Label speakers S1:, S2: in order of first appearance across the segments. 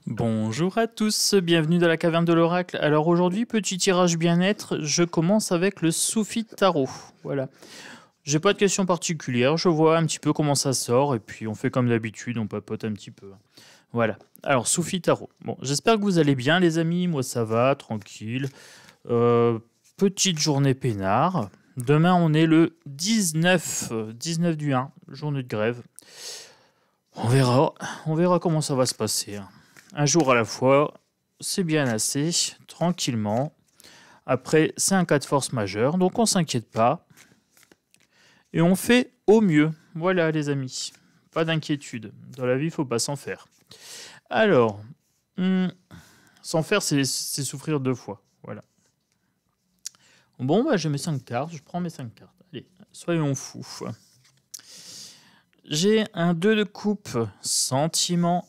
S1: Bonjour à tous, bienvenue dans la caverne de l'oracle. Alors aujourd'hui, petit tirage bien-être, je commence avec le Soufi Tarot. Voilà. J'ai pas de questions particulières, je vois un petit peu comment ça sort et puis on fait comme d'habitude, on papote un petit peu. Voilà. Alors Soufi Tarot. Bon, j'espère que vous allez bien les amis, moi ça va, tranquille. Petite journée peinard. Demain on est le 19 du 1, journée de grève. On verra comment ça va se passer. Un jour à la fois, c'est bien assez, tranquillement. Après, c'est un cas de force majeure, donc on s'inquiète pas. Et on fait au mieux. Voilà les amis, pas d'inquiétude. Dans la vie, il faut pas s'en faire. Alors, s'en faire, c'est souffrir deux fois. Voilà. Bon, bah, j'ai mes 5 cartes, je prends mes 5 cartes. Allez, soyons fous. J'ai un 2 de coupe, sentiment.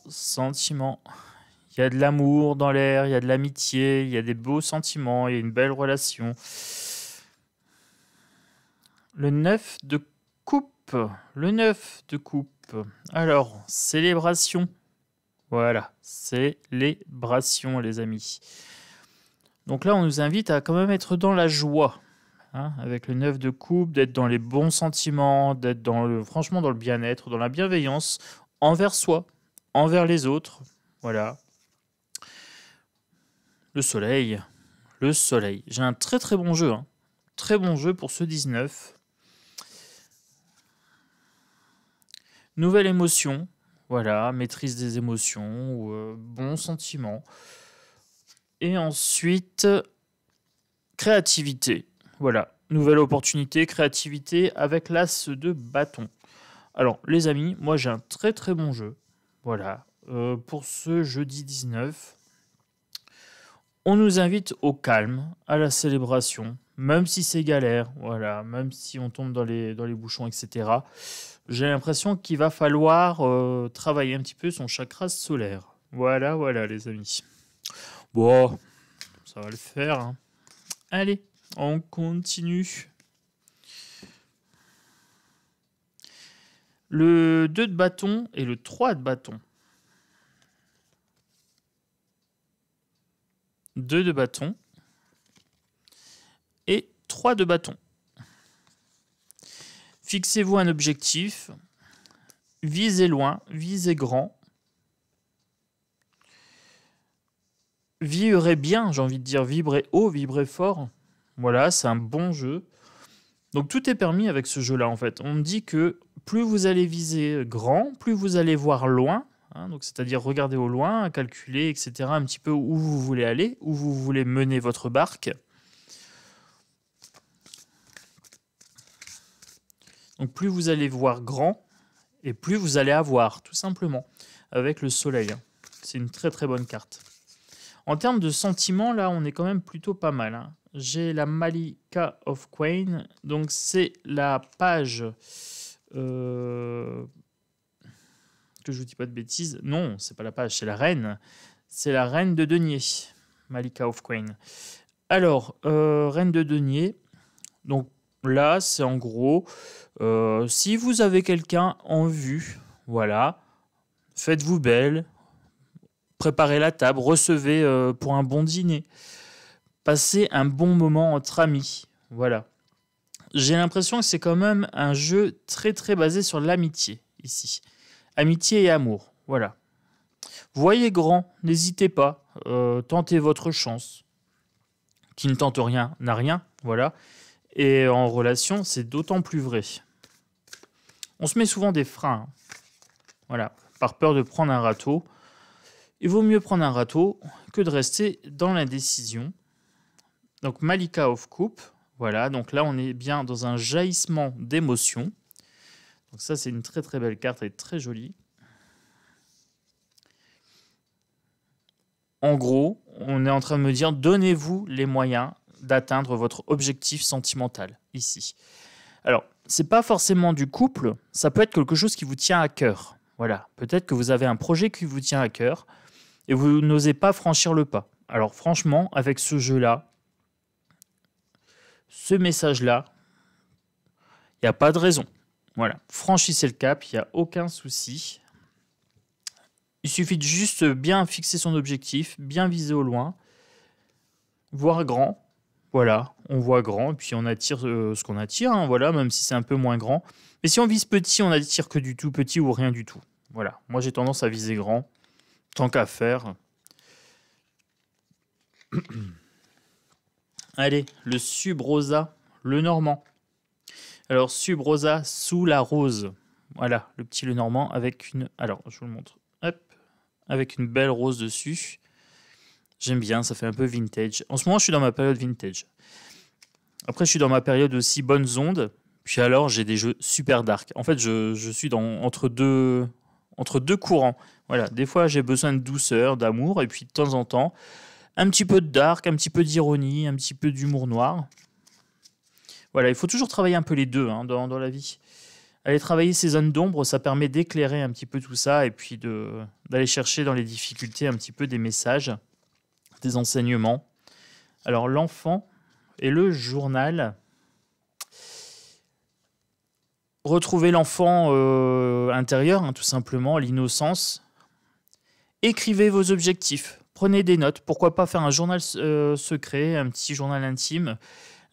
S1: Il y a de l'amour dans l'air, il y a de l'amitié, il y a des beaux sentiments, il y a une belle relation. Le 9 de coupe. Alors, célébration. Voilà, célébration les amis. Donc là, on nous invite à quand même être dans la joie. Avec le 9 de coupe, d'être dans les bons sentiments, d'être franchement dans le bien-être, dans la bienveillance envers soi, envers les autres. Voilà. Le soleil. J'ai un très très bon jeu. Très bon jeu pour ce 19. Nouvelle émotion. Voilà, maîtrise des émotions ou bons sentiments. Et ensuite, créativité. Voilà, nouvelle opportunité, créativité avec l'as de bâton. Alors, les amis, moi j'ai un très très bon jeu. Voilà, pour ce jeudi 19. On nous invite au calme, à la célébration, même si c'est galère, voilà, même si on tombe dans les bouchons, etc. J'ai l'impression qu'il va falloir travailler un petit peu son chakra solaire. Voilà, les amis. Bon, ça va le faire. Allez, on continue. Le 2 de bâton et le 3 de bâton. 2 de bâton et 3 de bâton. Fixez-vous un objectif, visez loin, visez grand. Vibrez bien, j'ai envie de dire, vibrez haut, vibrez fort. Voilà, c'est un bon jeu. Donc tout est permis avec ce jeu-là en fait. On me dit que plus vous allez viser grand, plus vous allez voir loin. Donc c'est-à-dire regarder au loin, calculer, etc. un petit peu où vous voulez aller, où vous voulez mener votre barque. Donc plus vous allez voir grand, et plus vous allez avoir, tout simplement, avec le soleil. C'est une très très bonne carte. En termes de sentiments, là, on est quand même plutôt pas mal. J'ai la Malika of Queen, donc c'est la page... que je vous dis pas de bêtises. Non, c'est pas la page, c'est la reine. C'est la reine de denier, Malika of Queen. Alors, reine de denier, donc là, c'est en gros, si vous avez quelqu'un en vue, voilà, faites-vous belle, préparez la table, recevez pour un bon dîner, passez un bon moment entre amis, voilà. J'ai l'impression que c'est quand même un jeu très très basé sur l'amitié, ici. Amitié et amour, voilà. Voyez grand, n'hésitez pas, tentez votre chance. Qui ne tente rien n'a rien, voilà. Et en relation, c'est d'autant plus vrai. On se met souvent des freins, voilà, par peur de prendre un râteau. Il vaut mieux prendre un râteau que de rester dans l'indécision. Donc Malika of Coupe, voilà, donc là on est bien dans un jaillissement d'émotions. Donc ça c'est une très très belle carte, elle est très jolie. En gros, on est en train de me dire, donnez-vous les moyens d'atteindre votre objectif sentimental, ici. Alors, c'est pas forcément du couple, ça peut être quelque chose qui vous tient à cœur. Voilà, peut-être que vous avez un projet qui vous tient à cœur et vous n'osez pas franchir le pas. Alors franchement, avec ce jeu-là, ce message-là, il n'y a pas de raison. Voilà, franchissez le cap, il n'y a aucun souci. Il suffit de juste bien fixer son objectif, bien viser au loin, voir grand. Voilà, on voit grand, et puis on attire ce qu'on attire, hein, voilà, même si c'est un peu moins grand. Mais si on vise petit, on n'attire que du tout petit ou rien du tout. Voilà, moi j'ai tendance à viser grand, tant qu'à faire. Allez, le subrosa, le normand. Alors, subrosa sous la rose. Voilà, le petit le normand avec une... Alors, je vous le montre. Hop, avec une belle rose dessus. J'aime bien, ça fait un peu vintage. En ce moment, je suis dans ma période vintage. Après, je suis dans ma période aussi bonnes ondes. Puis alors, j'ai des jeux super dark. En fait, je suis entre deux courants. Voilà, des fois, j'ai besoin de douceur, d'amour. Et puis, de temps en temps, un petit peu de dark, un petit peu d'ironie, un petit peu d'humour noir. Voilà, il faut toujours travailler un peu les deux hein, dans la vie. Aller travailler ces zones d'ombre, ça permet d'éclairer un petit peu tout ça et puis d'aller chercher dans les difficultés un petit peu des messages, des enseignements. Alors l'enfant et le journal. Retrouvez l'enfant intérieur, hein, tout simplement, l'innocence. Écrivez vos objectifs, prenez des notes. Pourquoi pas faire un journal secret, un petit journal intime.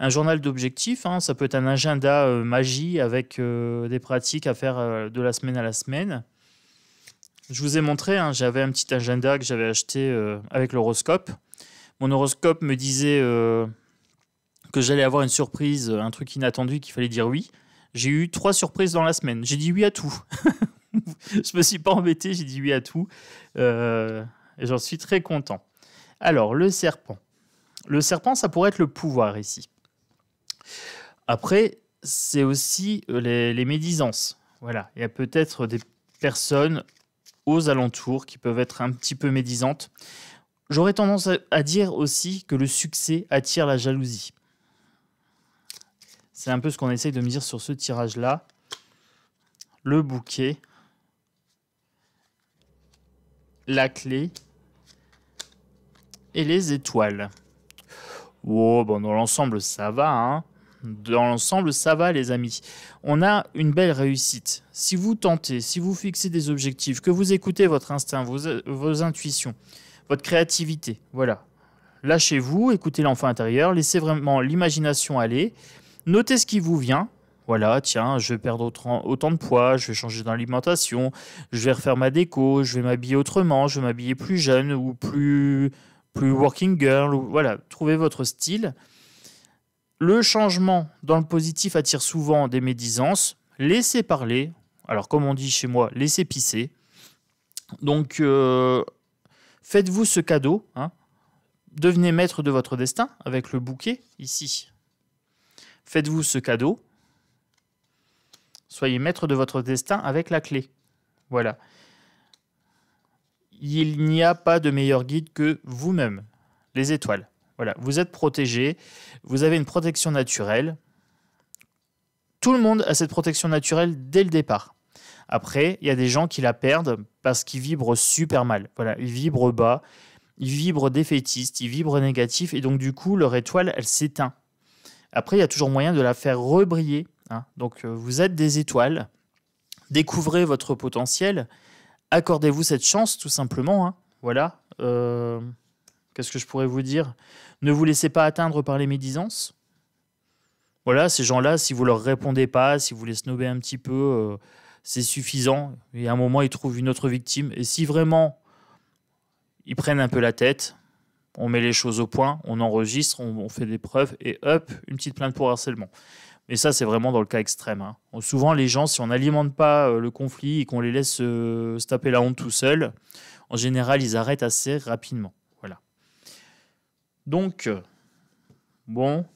S1: Un journal d'objectifs, hein, ça peut être un agenda magie avec des pratiques à faire de la semaine à la semaine. Je vous ai montré, hein, j'avais un petit agenda que j'avais acheté avec l'horoscope. Mon horoscope me disait que j'allais avoir une surprise, un truc inattendu, qu'il fallait dire oui. J'ai eu 3 surprises dans la semaine. J'ai dit oui à tout. Je me suis pas embêté, j'ai dit oui à tout. Et j'en suis très content. Alors, le serpent. Le serpent, ça pourrait être le pouvoir ici. Après, c'est aussi les médisances. Voilà, il y a peut-être des personnes aux alentours qui peuvent être un petit peu médisantes. J'aurais tendance à dire aussi que le succès attire la jalousie. C'est un peu ce qu'on essaye de me dire sur ce tirage-là. Le bouquet, la clé et les étoiles. Oh, bon, dans l'ensemble, ça va, hein. Dans l'ensemble, ça va, les amis. On a une belle réussite. Si vous tentez, si vous fixez des objectifs, que vous écoutez votre instinct, vos intuitions, votre créativité, voilà. Lâchez-vous, écoutez l'enfant intérieur, laissez vraiment l'imagination aller. Notez ce qui vous vient. Voilà, tiens, je vais perdre autant de poids, je vais changer d'alimentation, je vais refaire ma déco, je vais m'habiller autrement, je vais m'habiller plus jeune ou plus working girl. Voilà, trouvez votre style. Le changement dans le positif attire souvent des médisances. Laissez parler. Alors, comme on dit chez moi, laissez pisser. Donc, faites-vous ce cadeau. Hein. Devenez maître de votre destin avec le bouquet ici. Faites-vous ce cadeau. Soyez maître de votre destin avec la clé. Voilà. Il n'y a pas de meilleur guide que vous-même, les étoiles. Voilà, vous êtes protégé, vous avez une protection naturelle. Tout le monde a cette protection naturelle dès le départ. Après, il y a des gens qui la perdent parce qu'ils vibrent super mal. Voilà, ils vibrent bas, ils vibrent défaitistes, ils vibrent négatifs et donc du coup, leur étoile, elle s'éteint. Après, il y a toujours moyen de la faire rebriller. Hein. Donc, vous êtes des étoiles. Découvrez votre potentiel. Accordez-vous cette chance, tout simplement. Hein. Voilà. Qu'est-ce que je pourrais vous dire ? Ne vous laissez pas atteindre par les médisances. Voilà, ces gens-là, si vous leur répondez pas, si vous les snobez un petit peu, c'est suffisant. Et à un moment, ils trouvent une autre victime. Et si vraiment, ils prennent un peu la tête, on met les choses au point, on enregistre, on fait des preuves, et hop, une petite plainte pour harcèlement. Mais ça, c'est vraiment dans le cas extrême. Hein. Souvent, les gens, si on n'alimente pas le conflit et qu'on les laisse se taper la honte tout seuls, en général, ils arrêtent assez rapidement. Voilà. Donc, bon,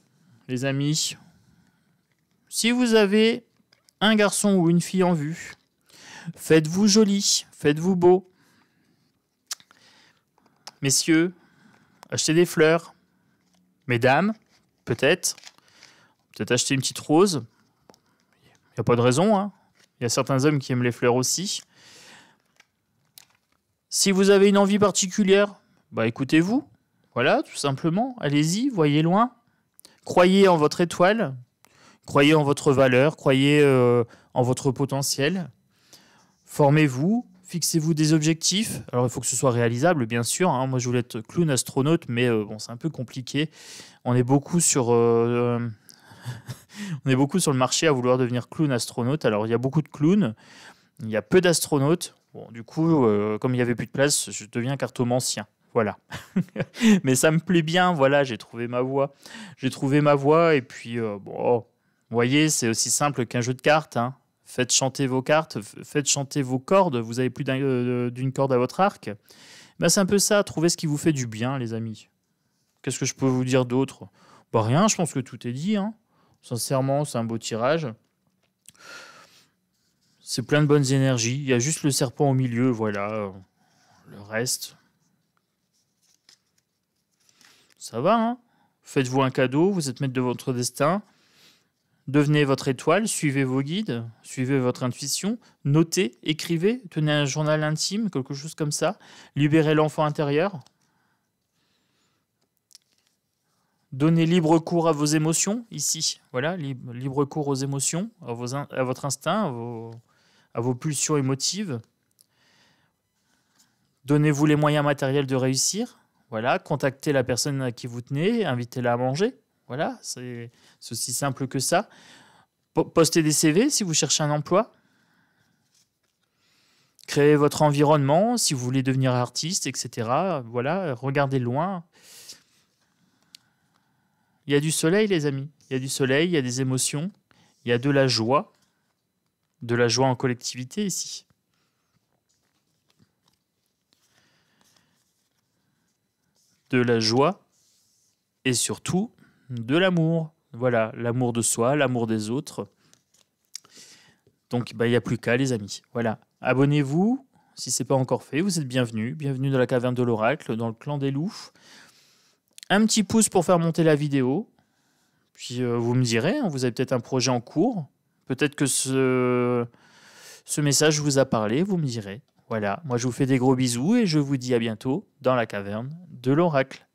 S1: les amis, si vous avez un garçon ou une fille en vue, faites-vous joli, faites-vous beau. Messieurs, achetez des fleurs. Mesdames, peut-être acheter une petite rose. Il n'y a pas de raison. Hein. Il y a certains hommes qui aiment les fleurs aussi. Si vous avez une envie particulière, bah écoutez-vous. Voilà, tout simplement. Allez-y, voyez loin. Croyez en votre étoile. Croyez en votre valeur. Croyez en votre potentiel. Formez-vous. Fixez-vous des objectifs. Alors, il faut que ce soit réalisable, bien sûr. Hein. Moi, je voulais être clown astronaute, mais bon, c'est un peu compliqué. On est beaucoup sur... on est beaucoup sur le marché à vouloir devenir clown astronaute. Alors, il y a beaucoup de clowns. Il y a peu d'astronautes. Bon, du coup, comme il n'y avait plus de place, je deviens cartomancien. Voilà. Mais ça me plaît bien. Voilà, j'ai trouvé ma voie. J'ai trouvé ma voie. Et puis, bon, vous voyez, c'est aussi simple qu'un jeu de cartes. Hein. Faites chanter vos cartes, faites chanter vos cordes. Vous avez plus d'une corde à votre arc. Ben, c'est un peu ça. Trouvez ce qui vous fait du bien, les amis. Qu'est-ce que je peux vous dire d'autre? Bah, rien, je pense que tout est dit. Hein. Sincèrement, c'est un beau tirage. C'est plein de bonnes énergies. Il y a juste le serpent au milieu, voilà. Le reste, ça va. Hein. Faites-vous un cadeau, vous êtes maître de votre destin. Devenez votre étoile, suivez vos guides, suivez votre intuition, notez, écrivez, tenez un journal intime, quelque chose comme ça. Libérez l'enfant intérieur. Donnez libre cours à vos émotions, ici. Voilà, libre cours aux émotions, à votre instinct, à vos pulsions émotives. Donnez-vous les moyens matériels de réussir. Voilà, contactez la personne à qui vous tenez, invitez-la à manger. Voilà, c'est aussi simple que ça. Postez des CV si vous cherchez un emploi. Créez votre environnement si vous voulez devenir artiste, etc. Voilà, regardez loin. Il y a du soleil, les amis. Il y a du soleil, il y a des émotions, il y a de la joie en collectivité ici. De la joie et surtout de l'amour. Voilà, l'amour de soi, l'amour des autres. Donc, il n'y a plus qu'à, les amis. Voilà, abonnez-vous si ce n'est pas encore fait. Vous êtes bienvenus. Bienvenue dans la caverne de l'oracle, dans le clan des loups. Un petit pouce pour faire monter la vidéo. Puis, vous me direz, hein, vous avez peut-être un projet en cours. Peut-être que ce message vous a parlé, vous me direz. Voilà, moi je vous fais des gros bisous et je vous dis à bientôt dans la caverne de l'oracle.